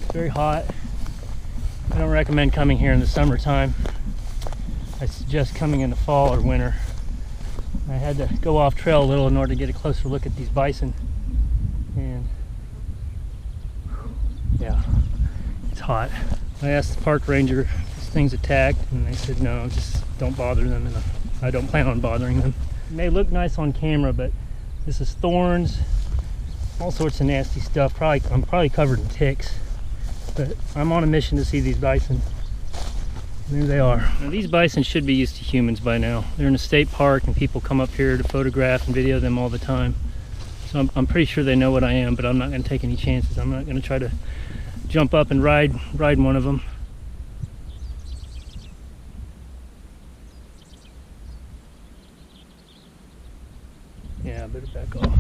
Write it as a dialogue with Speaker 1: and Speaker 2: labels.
Speaker 1: It's very hot. I don't recommend coming here in the summertime. I suggest coming in the fall or winter. I had to go off trail a little in order to get a closer look at these bison. And yeah, it's hot. I asked the park ranger if this thing's attacked, and they said no, just don't bother them, and I don't plan on bothering them. It may look nice on camera, but this is thorns, all sorts of nasty stuff. I'm probably covered in ticks, but I'm on a mission to see these bison. And there they are. Now, these bison should be used to humans by now. They're in a state park, and people come up here to photograph and video them all the time. So I'm pretty sure they know what I am, but I'm not going to take any chances. I'm not going to try to jump up and ride one of them. Yeah, I better back off.